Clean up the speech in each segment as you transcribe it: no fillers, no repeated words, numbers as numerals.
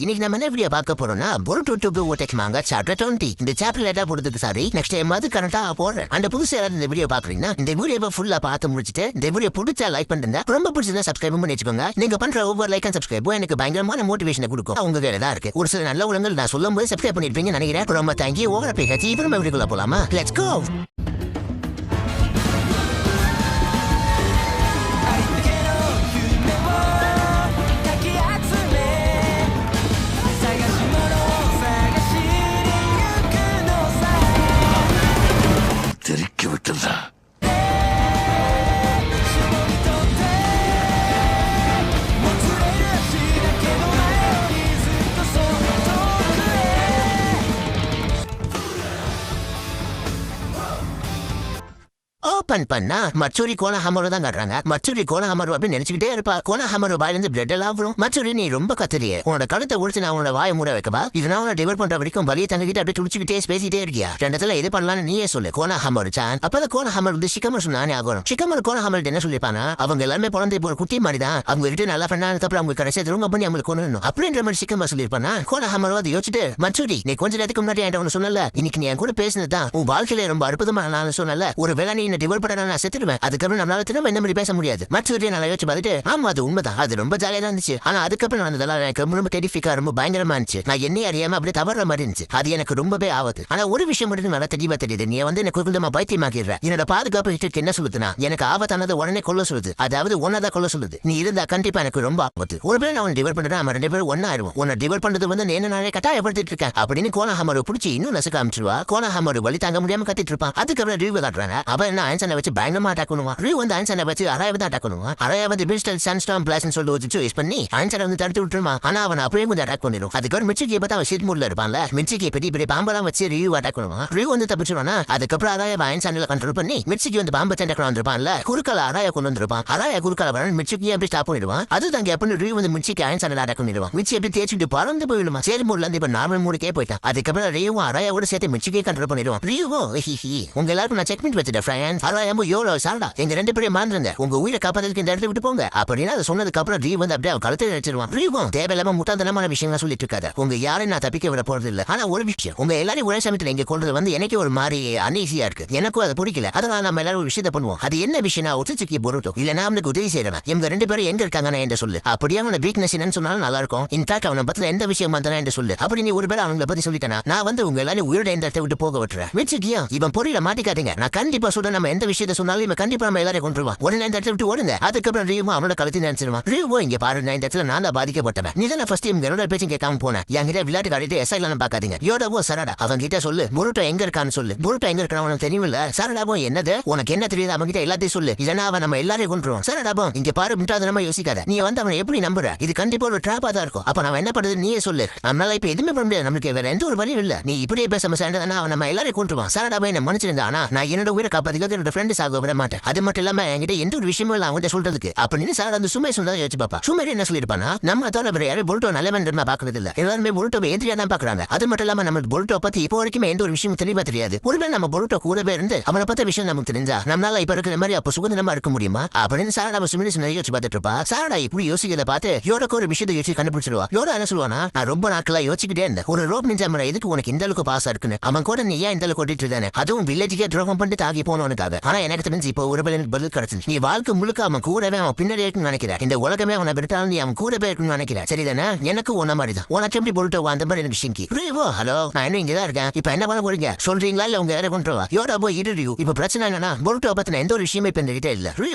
இன்னைக்கு நம்ம என்ன வீடியோ பார்க்க போறோம்னா பொருட்டு ஓட்டேக்குமாங்க சாப்டர் 20 இந்த சாப்டர்ல ஏதா போடுறதுக்கு சாரி நெக்ஸ்ட் டைம் அது கரெக்டா போடுறேன். அந்த புதுசு யாராவது இந்த வீடியோ பாக்குறீங்கன்னா இந்த வீடியோ ஃபுல்லா பார்த்து முடிச்சுட்டு இந்த வீடியோ பிடிச்சா லைக் பண்ணுங்க, ரொம்ப பிடிச்சதா சப்ஸ்கிரைப் பண்ணி வச்சுக்கோங்க. நீங்க பண்ற ஒவ்வொரு லைக் அண்ட் சப்ஸ்கிரைபும் எனக்கு பயங்கரமான மோட்டிவேஷனை கொடுக்கும். உங்க கையில தான் இருக்கு. ஒரு சில நல்ல உலகங்கள் நான் சொல்லும் போது சப்ஸ்கிரைப் பண்ணிருப்பீங்கன்னு நினைக்கிறேன். ரொம்ப தேங்க்யூ. ஓவர பேசி இப்போ நம்ம வீடியோக்குள்ள போலாமா? Let's go. தெறிக்க விட்டுறா. ஓபன் பண்ணா மச்சூரி கோலஹமரு தான் காட்டுறாங்க. மச்சூரி கோலஹமரு அப்படின்னு நினைச்சுக்கிட்டே இருப்பா. கோலஹமரு வாயிலிருந்து பிளட் எல்லாம் வரும். மச்சூரி நீ ரொம்ப கத்துறியே, உன்னோட கழுத்தை உடிச்சு நான் உன்னோட வாயை மூட வைக்கவா? இதனால உன்னை டிவர் பண்ற வரைக்கும் வலியை தங்கிட்டு அப்படியே துடிச்சுக்கிட்டே பேசிட்டே இருக்கியா? ரெண்டத்துல எது பண்ணலாம்னு நீயே சொல்லு கோலஹமரு சான். அப்பதான் கோலஹமரு வந்து சிக்கமர் சொன்னானே ஆகணும். சிக்கமர் கோலஹமரு என்ன சொல்லிப்பானா, அவங்க எல்லாமே பிறந்த இப்போ ஒரு குட்டி மாதிரி தான், அவங்க கிட்ட நல்லா பண்ணாதுக்கு அப்புறம் அவங்க கடைசியா திரும்ப பண்ணி அவங்களுக்கு கொண்டு அப்படின்ற மாதிரி சிக்கமர் சொல்லிருப்பானா. கோலஹமரு அதை யோசிச்சுட்டு மச்சூரி நீ கொஞ்ச நேரத்துக்கு முன்னாடி என்கிட்ட ஒன்று சொன்னல, இன்னைக்கு நீ என் கூட பேசினதுதான் உன் வாழ்க்கையில ரொம்ப அற்புதமான நான் சொன்னல. ஒரு வேளை நீ என்ன டிவர் பண்ண நான் செத்துடுவேன், அதுக்கப்புறம் நம்மளால திரும்ப இந்த மாதிரி பேச முடியாது. மற்றவரையும் நல்லா யோசிச்சு பார்த்துட்டு ஆமா அது உண்மைதான், அது ரொம்ப ஜாலியா தான் இருந்துச்சு. ஆனா அதுக்கப்புறம் நடந்ததெல்லாம் எனக்கு ரொம்ப டெரிஃபிக்கா ரொம்ப பயங்கரமா இருந்துச்சு. நான் என்ன அறியாம அப்படியே தவற மாதிரி இருந்துச்சு. அது எனக்கு ரொம்பவே ஆகுது. ஆனா ஒரு விஷயம் மட்டும் நல்லா தெளிவா தெரியுது, நீ வந்து எனக்கு கொஞ்சமா பைத்தியமாக்கிடுற. என்னோட பாதுகாப்பு ஹிஸ்டருக்கு என்ன சொல்லுதுன்னா, எனக்கு ஆபத்தானது உடனே கொல்ல சொல்லுது, அதாவது ஒன்னதான் கொல்ல சொல்லுது. நீ இருந்தா கண்டிப்பா எனக்கு ரொம்ப ஆபத்து. ஒரு பேர் நான் டிவர் பண்றேன், நம்ம ரெண்டு பேரும் ஒன்னா ஆயிடுவோம். உன்னை டிவர் பண்றது வந்து என்ன நாளே கட்டாயப்படுத்திட்டு இருக்கேன் அப்படின்னு கோலஹமரு பிடிச்சி இன்னும் நசுக்க அமைச்சிருவா. கோலஹமரு வலி தாங்க முடியாம கத்திட்டு இருப்பான். அதுக்கப்புறம் ரிவ்யூ காட்டுறாங்க. அவன் என்ன ஆன்சனை வச்சு பயங்கரமா அட்டாக் பண்ணுவான். ரிவ்யூ வந்து ஆன்சனை வச்சு அரையாவது அட்டாக் பண்ணுவான். அரையாவது பிஸ்டல் சன்ஸ்டார்ம் பிளாஸ்ட்னு சொல்லி வச்சு யூஸ் பண்ணி ஆன்சனை வந்து தடுத்து விட்டுருவான். ஆனா அவன் அப்படியே வந்து அட்டாக் பண்ணிடும். அதுக்கப்புறம் மிச்சிக்கியை பார்த்தா அவன் ஷீட் மூட்ல இருப்பான்ல, மிச்சிக்கியை பெரிய பெரிய பாம்பெல்லாம் வச்சு ரிவ்யூ அட்டாக் பண்ணுவான். ரிவ்யூ வந்து தப்பிச்சிருவானா. அதுக்கப்புறம் அராய ஆன்சனில் கண்ட்ரோல் பண்ணி மிச்சிக்கு வந்து பாம்பை சண்டை வந்திருப்பான்ல, குறுக்கால அராய கொண்டு வந்திருப்பான். அராய குறுக்கால வர மிச்சிக்கியை எப்படி ஸ்டாப் பண்ணிடுவான். அது தாங்க எப்படி ரிவ்யூ வந்து மிச்சிக்கு ஆன்சனில் அட்டாக் பண்ணிடுவான். மிச்சி எப்படி தேய்ச்சிட்டு பறந்து போயிடுமா. சரி மூட்ல இருந்து இப்ப நார்மல் மூடுக்கே போயிட்டான். அதுக்கப்புறம் ரிவ்யூ அராயோட சேர்த்து மிச்சிக்கே கண்ட்ரோல் பண்ணிடுவான். ரிவ்யூ உங்க எல்லாருக்கும் நான் செக் பண்ணி வச்சுட்டேன் ஃப்ரெண்ட்ஸ். அராயமோ யோரோ சால்டா எங்க ரெண்டு பேரும் மாறுங்க, உங்க உயிரை காப்பாததுக்கு இந்த இடத்துல விட்டு போங்க அப்படின்னு அதை சொன்னதுக்கு அப்புறம் ரீ வந்து அப்படியே கழுத்தை நினைச்சிருவான். ரீவும் தேவையில்லாம முட்டாந்தனமான விஷயங்கள் சொல்லிட்டு இருக்காரு. உங்க யாரையும் நான் தப்பிக்க விட போறது இல்ல. ஆனா ஒரு விஷயம், உங்க எல்லாரும் ஒரே சமயத்துல இங்க கொண்டது வந்து எனக்கு ஒரு மாதிரி அன்ஈஸியா இருக்கு. எனக்கும் அதை பிடிக்கல. அதனால நம்ம எல்லாரும் ஒரு விஷயத்தை பண்ணுவோம். அது என்ன விஷயம், ஒத்துச்சுக்கி பொருட்டும் இல்ல நான் அவனுக்கு உதவி செய்யறேன். இவங்க ரெண்டு பேரும் எங்க இருக்காங்கன்னு என்ன சொல்லு. அப்படியே அவனோட வீக்னஸ் என்னன்னு சொன்னாலும் நல்லா இருக்கும். இன்ஃபேக்ட் அவனை பத்தில எந்த விஷயம் வந்தானே என்று சொல்லு. அப்படி நீ ஒரு பேர் அவங்களை பத்தி சொல்லிட்டேனா நான் வந்து உங்க எல்லாரும் உயிரோட இந்த இடத்தை விட்டு போக விட்டுறேன். மிச்சிக்கியா இவன் பொரியல மாட்டிக்காதீங்க. நான் கண்டிப்பா சொல்றேன், நம்ம எந்த விஷயத்தை சொன்னாலும் இவன் கண்டிப்பா நம்ம எல்லாரையும் கொண்டுருவான். உடனே இந்த இடத்துல விட்டு ஓடுங்க. அதுக்கப்புறம் ரீவோ அவனோட கழுத்தி நினைச்சிருவான். ரீவோ இங்க பாரு, இந்த இடத்துல நான் தான் பாதிக்கப்பட்டவன். நீ தான் ஃபர்ஸ்ட் டைம் என்னோட பேச்சும் கேட்காம போனேன். என்கிட்ட விளையாட்டு காட்டிட்டு எஸ்ஐலாம் பாக்காதீங்க. யோடாவோ சரடா அவங்க கிட்ட சொல்லு, புருட்டோ எங்க இருக்கான்னு சொல்லு. புருட்டோ எங்க இருக்கான்னு உனக்கு தெரியுமில்ல. சரடாவோ என்னது உனக்கு என்ன தெரியுது, அவங்க கிட்ட எல்லாத்தையும் சொல்லு. இல்லனா அவன் நம்ம எல்லாரையும் கொண்டுருவான். சரடாவோ இங்க பாரு, முட்டாதனமா யோசிக்காத. நீ வந்து அவனை எப்படி நம்புற? இது கண்டிப்பா ஒரு ட்ராப்பா தான் இருக்கும். அப்ப நம்ம என்ன பண்றது நீயே சொல்லு. நம்மளால இப்ப எதுவுமே பண்ண முடியாது, நமக்கு வேற எந்த ஒரு வழியும் இல்ல. நீ இப்படியே பேசாம சேர்ந்தா அவன் நம்ம எல்லாரையும் கொண்டுருவான். சரடாவோ என்ன மன்னிச்சிருந்தா, ஆனா நான் என்னோட உயிரை காப்பாத்திக்க என்னோட ஃப்ரெண்டு சாக விட மாட்டேன். அது மட்டும் இல்லாம என்கிட்ட எந்த ஒரு விஷயமும் இல்ல அவங்ககிட்ட சொல்றதுக்கு அப்படின்னு சார் அந்த சுமை சொன்னதை யோசிச்சு பாப்பா. சுமேரி என்ன சொல்லிருப்பானா, நம்ம தவிர வேற யாரும் பொருட்டோ நல்லவன் பாக்குறது இல்ல, எல்லாருமே பொருட்டோவை எதிரியா தான் பாக்குறாங்க. அது மட்டும் இல்லாம நம்ம பொருட்டோ பத்தி இப்போ வரைக்கும் எந்த ஒரு விஷயம் தெளிவா தெரியாது. ஒருவேளை நம்ம பொருட்டோ கூடவே இருந்து அவனை பத்த விஷயம் நமக்கு தெரிஞ்சா நம்மளால இப்ப இருக்கிற மாதிரி அப்ப சுதந்திரமா இருக்க முடியுமா அப்படின்னு சார் நம்ம சுமேரி சொன்ன யோசிச்சு பார்த்துட்டு இருப்பா. சாரடா இப்படி யோசிக்கிறத பார்த்து யோடக்கு ஒரு விஷயத்தை யோசிச்சு கண்டுபிடிச்சிருவா. யோடா என்ன சொல்லுவானா, நான் ரொம்ப நாட்களா யோசிச்சுக்கிட்டே இருந்தேன், ஒரு ரோப் நிஞ்சா மரம் எதுக்கு உனக்கு இந்த அளவுக்கு பாசா இருக்குன்னு. அவன் கூட நீ ஏன் இந்த அளவுக்கு ஓட்டிட்டு இருந்தானே, அதுவும் வில்லேஜுக்கே துரோகம் பண்ணிட்டு தாக்கி போனவனுக்காக. ஆனா எனக்கு தெரிஞ்சு இப்போ ஒரு பதில் கிடைச்சு, நீ வாழ்க்கை முழுக்க அவன் கூடவே அவன் பின்னாடி இருக்குன்னு நினைக்கிறேன். இந்த உலகமே அவனை விட்டாலும் நீ அவன் கூடவே இருக்குன்னு நினைக்கிறேன். சரிதானே? எனக்கு ஒன்ன மாதிரி தான். உனக்கு எப்படி பொருட்டோ அந்த மாதிரி எனக்கு ஷிங்கி. ஹலோ நான் இன்னும் இங்கதான் இருக்கேன். இப்ப என்ன பண்ண போறீங்க சொல்றீங்களா இல்ல உங்க யாரை கொண்டு வா? யோடா போய் இரு. இப்ப பிரச்சனை என்னன்னா பொருட்டோ பத்தின எந்த ஒரு விஷயமே இப்ப என்கிட்ட இல்ல.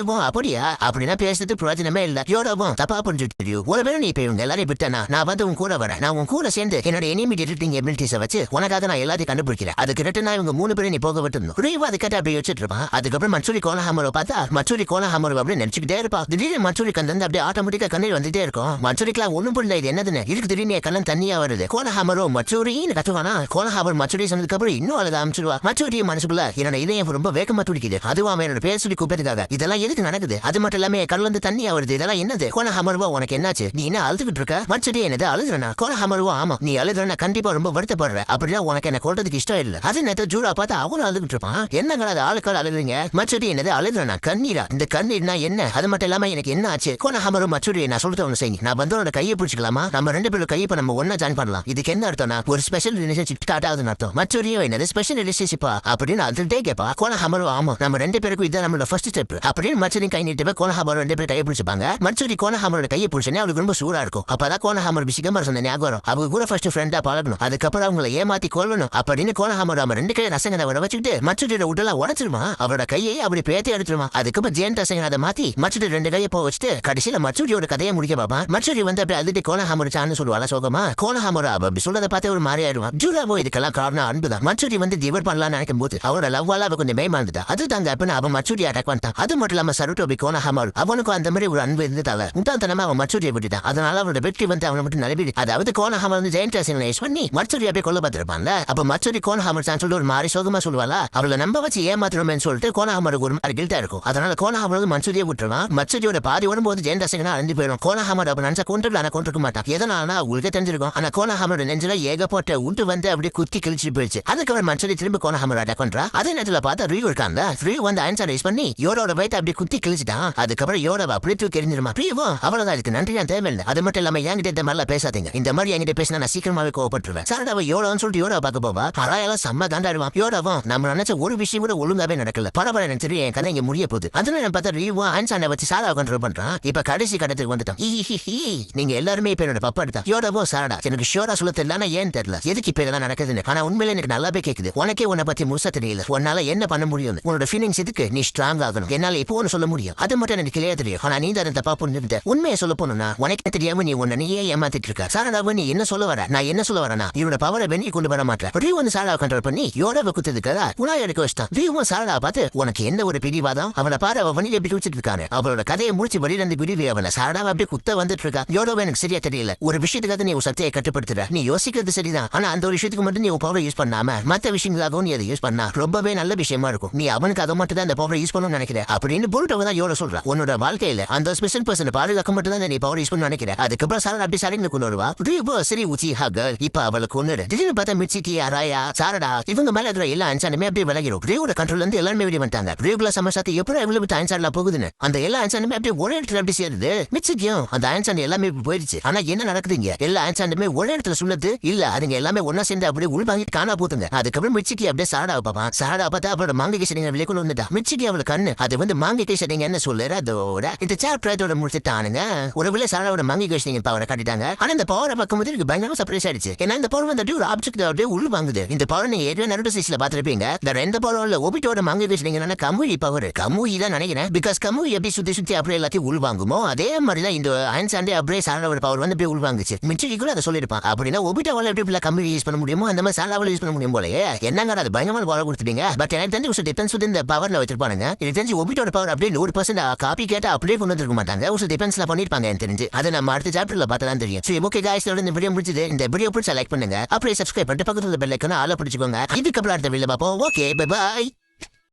அப்படியா? அப்படின்னா பேசுறது பிரயோஜனமே இல்ல. யோடாவோ தப்பா புரிஞ்சுட்டு ஒரு பேரும் நீ இப்ப இவங்க எல்லாரையும் விட்டனா நான் வந்து உன் கூட வரேன். நான் உன் கூட சேர்ந்து என்னோட எனிமி டிடெக்டிங் எபிலிட்டிஸை வச்சு உனக்காக நான் எல்லாத்தையும் கண்டுபிடிக்கிறேன். அதுக்கு ரிட்டனா இவங்க 3 பேரும் நீ போக விட்டுருந்தோம். அது கேட்ட அப்படி வச்சுட்டு இருப்பான். அதுக்கப்புறம் மச்சூரி கோலஹமரு பார்த்தா மச்சூரி கோலஹமரு அப்படி நினைச்சுக்கிட்டே இருப்பா. திடீர்னு மச்சூரி கந்து அப்படியே ஆட்டோமேட்டிக்கா கண்ணீர் வந்துட்டே இருக்கும். மச்சூரிக்கெல்லாம் ஒண்ணும் புரியல இது என்னதுன்னு. இதுக்கு திடீர்னு கண்ணன் தண்ணியா வருது. கோலஹமரு மச்சூரின்னு கத்துவானா. கோலஹமரு மச்சூரி சொன்னதுக்கு அப்புறம் இன்னும் அழுத ஆரம்பிச்சிருவா. மச்சூரி மனசுக்குள்ள என்னோட இதயம் ரொம்ப வேகமா துடிக்குது, அதுவும் அவன் என்னோட பேர் சொல்லி கூப்பிட்டதுக்காக. இதெல்லாம் எதுக்கு நடக்குது? அது மட்டும் இல்லாம கடல இருந்து தண்ணியா வருது. இதெல்லாம் என்னது? கோலஹமருவா உனக்கு என்னாச்சு? நீ என்ன அழுதுகிட்டு இருக்க? மச்சூரி என்னது அழுதுறனா? கோலஹமருவா ஆமா நீ அழுதுறனா கண்டிப்பா ரொம்ப வருத்தப்படுற. அப்படின்னா உனக்கு என்ன கொள்றதுக்கு இஷ்டம் இல்ல. அது நேரத்தை ஜூரா பார்த்தா அவனும் அழுதுகிட்டு இருப்பான். என்ன கடாது ஆளுக்கால் அழுதுறீங்க கேக்குறீங்க. மச்சூரி என்னது அழுதுறா கண்ணீரா? இந்த கண்ணீர்னா என்ன? அது மட்டும் இல்லாம எனக்கு என்ன ஆச்சு? கோனஹாமரு மச்சூரி நான் சொல்லிட்டு ஒண்ணு செய்யுங்க. நான் வந்து உன்னோட கையை பிடிச்சிக்கலாமா? நம்ம 2 பேரும் கையை நம்ம ஒன்னா ஜாயின் பண்ணலாம். இதுக்கு என்ன அர்த்தம்னா ஒரு ஸ்பெஷல் ரிலேஷன்ஷிப் ஸ்டார்ட் ஆகுதுன்னு அர்த்தம். மச்சூரியோ என்னது ஸ்பெஷல் ரிலேஷன்ஷிப்பா அப்படின்னு அதுட்டே கேப்பா. கோனஹாமரு ஆமா நம்ம 2 பேருக்கும் இதான் நம்மளோட ஃபர்ஸ்ட் ஸ்டெப் அப்படின்னு மச்சூரி கை நீட்டு கோனஹாமரு 2 பேரும் கையை பிடிச்சிப்பாங்க. மச்சூரி கோனஹாமரோட கையை பிடிச்சனே அவளுக்கு ரொம்ப சூடா இருக்கும். அப்பதான் கோனஹாமரு பிசிகமா சொன்ன ஞாபகம் வரும். அவங்க கூட ஃபர்ஸ்ட் ஃப்ரெண்டா பழகணும், அதுக்கப்புறம் அவங்களை ஏமாத்தி கொள்ளணும் அப்படின்னு கோனஹாமரு நம்ம 2 கையை ரசங்கனை வர வச்சுக்கிட்டு மச்சூரியோட உடலா உடச்சிருமா. அவரோட கையை அப்படி பேத்தி எடுத்துருமா. அதுக்கப்புறம் ஜெயன் ரசங்கன் அதை மாத்தி மச்சூரி 2 கையை போக வச்சுட்டு கடைசியில மச்சூரியோட கதையை முடிக்க பாப்பா. மச்சூரி வந்து அப்படி அழுது கோனஹாமரு சான்னு சொல்லுவாளா சோகமா. கோனஹாமரு அப்படி சொல்றதை பார்த்து ஒரு மாதிரி ஆயிடுவான். ஜூராவோ இதுக்கெல்லாம் காரணம் அன்புதான். மச்சூரி வந்து டிவர் பண்ணலாம்னு நினைக்கும் போது அவரோட லவ்வால அவ கொஞ்சம் மேமாந்துட்டா. அது தாங்க அப்படின்னு அவன் மச்சூரி அட்டாக் பண்ணிட்டான். அது மட்டும் இல்லாம சருட்டோபி கோனஹாமரு அவனுக்கும் அந்த மாதிரி ஒரு அன்பு இருந்ததால முட்டாள்தனமா அவன் மச்சூரியை விட்டுட்டான். அதனால அவரோட வெற்றி வந்து அவனை மட்டும் நிலவிடு. அதாவது கோனஹாமரு வந்து ஜெயன் ரசங்கனை யூஸ் பண்ணி மச்சூரி அப்படியே கொல்ல பார்த்திருப்பான்ல. அப்ப மச்சூரி கோனஹாமரு சான்னு சொல்லி ஒரு மாதிரி சோகமா சொல்லுவாளா. அவளை நம்ப வச்சு ஏமாத்துறோம்னு சொல்லிட்டு கோனஹாமருக்கு ஒரு மாதிரி கில்ட்டா இருக்கும். அதனால கோனஹாமரு மச்சூரியை விட்டுருவான். மச்சூரியோட பாதி வரும்போது ஜெயன் ரசங்கனா அழிஞ்சு போயிடும். கோனஹாமரு அப்ப நினைச்சா கொண்டு ஆனா கொண்டிருக்க மாட்டான். எதனால உங்களுக்கு தெரிஞ்சிருக்கும். ஆனா கோனஹாமரு நெஞ்சில ஏகப்பட்ட உண்டு வந்து அப்படியே குத்தி கிழிச்சு போயிடுச்சு. அதுக்கப்புறம் மச்சூரி திரும்ப கோனஹாமரு அட்டாக் பண்றா. அதே நேரத்துல பார்த்தா ரியூ இருக்காங்க. ரியூ வந்து ஆன்சர் ரைஸ் பண்ணி யோரோட வயித்தை அப்படியே குத்தி கிழிச்சிட்டான். அதுக்கப்புறம் யோரோவை அப்படியே தூக்கி எறிஞ்சிருமா. ரியூவோ அவ்வளவுதான், இதுக்கு நன்றி நான் தேவையில்லை. அது மட்டும் இல்லாம என்கிட்ட இந்த மாதிரிலாம் பேசாதீங்க. இந்த மாதிரி என்கிட்ட பேசினா நான் சீக்கிரமாவே கோவப்பட்டுருவேன். சாரடாவை யோரோன்னு சொல்லிட்டு யோரோ பார்க்க போவா. அராயெல்லாம் செம்ம காண்டாடுவான். யோரோவும் நம்ம நினைச்ச ஒரு விஷயம் கூட ஒழுங்காவே நடக்கல. பரவாயில்ல எனக்கு தெரியும் என் கதை இங்க முடிய போகுது. அதனால பார்த்தா ரியூவோ ஆன்சானை வச்சு சாராவை கண்ட்ரோல் பண்றான். இப்ப கடைசி கட்டத்துக்கு வந்துட்டோம். நீங்க எல்லாருமே இப்ப என்னோட பப்பா எடுத்தா. யோரோவோ சாரடா எனக்கு ஷோரா சொல்ல தெரியல, ஏன்னு தெரியல எதுக்கு இப்ப இதெல்லாம் நடக்குதுன்னு. ஆனா உண்மையில எனக்கு நல்லாவே கேக்குது. உனக்கே உன்னை பத்தி முழுசா தெரியல. உன்னால என்ன பண்ண முடியும்? உன்னோட ஃபீலிங்ஸ் இதுக்கு நீ ஸ்ட்ராங் ஆகணும். என்னால இப்போ ஒன்று சொல்ல முடியும். அது மட்டும் எனக்கு கிளியா தெரியும். ஆனா நீ தான் தப்பா புரிஞ்சுட்ட. உண்மையை சொல்ல போனா உனக்கு தெரியாம நீ உன்னை நீயே ஏமாத்திட்டு இருக்க. சாரடாவை நீ என்ன சொல்ல வர? நான் என்ன சொல்ல வரேன்னா இவனோட பவரை வெளியே கொண்டு வர மாட்டேன். ரியூ வந்து சாரடாவை கண்ட்ரோல் பண்ணி யோரோவை குத்துதுக்கா உனா எடுக்க வச்சிட்டான். ரியூவும் சாரடாவை பார்த்து உனக்கு என்ன ஒரு பிடிவாதம்? அவனை பாரு அவ வண்டி எப்படி குடிச்சிட்டு இருக்காரு. அவளோட கதையை முடிச்சு வெளியில இருந்து விடுவி அவனை. சாரடாவை அப்படியே குத்த வந்துட்டு இருக்கா. யோரோவை எனக்கு சரியா தெரியல. ஒரு விஷயத்துக்காக நீ ஒரு சக்தியை கட்டுப்படுத்துற. நீ யோசிக்கிறது சரிதான். ஆனா அந்த ஒரு விஷயத்துக்கு மட்டும் நீ பவரை யூஸ் பண்ணாம மத்த விஷயங்களாகவும் நீ அதை யூஸ் பண்ணா ரொம்பவே நல்ல விஷயமா இருக்கும். நீ அவனுக்கு அதை மட்டும் தான் அந்த பவரை யூஸ் பண்ணணும்னு நினைக்கிற அப்படின்னு புருட்டவ தான் யோரோ சொல்றா. உன்னோட வாழ்க்கையில அந்த ஸ்பெஷல் பர்சன் பாதுகாக்க மட்டும் தான் நீ பவர் யூஸ் பண்ண நினைக்கிற. அதுக்கப்புறம் சாரடா அப்படி சரிங்க கொண்டு வருவா. சரி உச்சி ஹகல் இப்ப அவளுக்கு ஒண்ணு திடீர்னு பார்த்தா மிச்சிக்கி அராயா சாரடா இவங்க மேல இருக்கிற எல்லா ஆன்சருமே அப்படியே விலகிடும். ரியோட கண்ட்ரோல் வந்து எல்லாருமே வெளியே வந்துட்டாங்க. ரியோகுல சமசாத்தி எப்படி எவ்வளவு ஆன்சர்லாம் போகுதுன்னு அந்த எல்லா ஆன்சருமே அப்படியே ஒரே இடத்துல அப்படி சேருது. மிச்சிக்கும் அந்த ஆன்சர் எல்லாமே போயிடுச்சு. ஆனா என்ன நடக்குதுங்க? எல்லா ஆன்சருமே ஒரே இடத்துல சொல்லுது இல்ல. அதுங்க எல்லாமே ஒன்னா சேர்ந்து அப்படியே உள்வாங்கிட்டு காணா போதுங்க. அதுக்கப்புறம் மிச்சிக்கி அப்படியே சாரடாவை பார்ப்பான். சாரடா பார்த்தா அவளோட மாங்கிகை சரிங்க வெளியே கொண்டு வந்துட்டா. மிச்சிக்கி அவளோட கண்ணு அது வந்து மாங்கிகை சரிங்கன்னு சொல்லுற. அதோட இந்த சாப்டர் அதோட முடிச்சுட்டானுங்க. ஒரு வேளை சாரடாவோட மாங்கிகை சரிங்க பவரை காட்டிட்டாங்க. ஆனா இந்த பவரை பார்க்கும்போது எனக்கு பயங்கரமா சர்ப்ரைஸ் ஆயிடுச்சு. ஏன்னா இந்த பவர் வந்து ஒரு ஆப்ஜெக்ட் அப்படியே உள் வாங்குது. இந்த பவர் நீங்க ஏற்கனவே நருட்டோ சீரிஸ்ல பார்த்திருப்பீங்க. இந்த ரெண்டு பவர்ல ஒபிட்டோட மாங்கிகை சரிங்கன்னா கமுயி பவர் கமுயி தான் நினைக்கிறேன். பிகாஸ் கமுயி எப்படி சுத்தி சுத்தி அப்படியே எல்லாத்தையும் உள் வாங்குமோ அதே மாதிரி தான் இந்த ஆன்சாண்டே அப்படியே சாரடாவோட பவர் வந்து அப்படியே உள் வாங்குச்சு. மிச்சிக்கி கூட அதை சொல்லிருப்பான். அப்படின்னா ஒபிட்டோவால எப்படி கமுயி யூஸ் பண்ண முடியுமோ அந்த மாதிரி சாரடாவால யூஸ் பண்ண முடியும் போலயே. என்னங்க அது பயங்கரமான பவர் கொடுத்துட்டீங்க. பட் எனக்கு தெரிஞ்சு ஒரு டிஃபென்ஸ் வந்து இந்த பவர்ல வச்சிருப்பானுங்க. எனக்கு தெரிஞ்சு ஒபிட்டோட பவர் அப்படியே 100% காப்பி கேட்டா அப்படியே கொண்டு வந்துருக்க மாட்டாங்க. ஒரு டிஃபென்ஸ்ல பண்ணிருப்பாங்க எனக்கு தெரிஞ்சு. அதை நம்ம அடுத்த சாப்டர்ல பார்த்தா தான் தெரியும். சரி ஓகே गाइस இந்த வீடியோ முடிஞ்சது. இந்த வீடியோ பிடிச்சா லைக் பண்ணுங்க. அப்படியே சப்ஸ்கிரைப் பண்ணிட்டு பக்கத்துல பெல் ஐகானை ஆல பிடிச்சுக்கோங்க. இதுக்கப்புறம் அடுத்த வீடியோல பார்ப்போம். Okay bye by.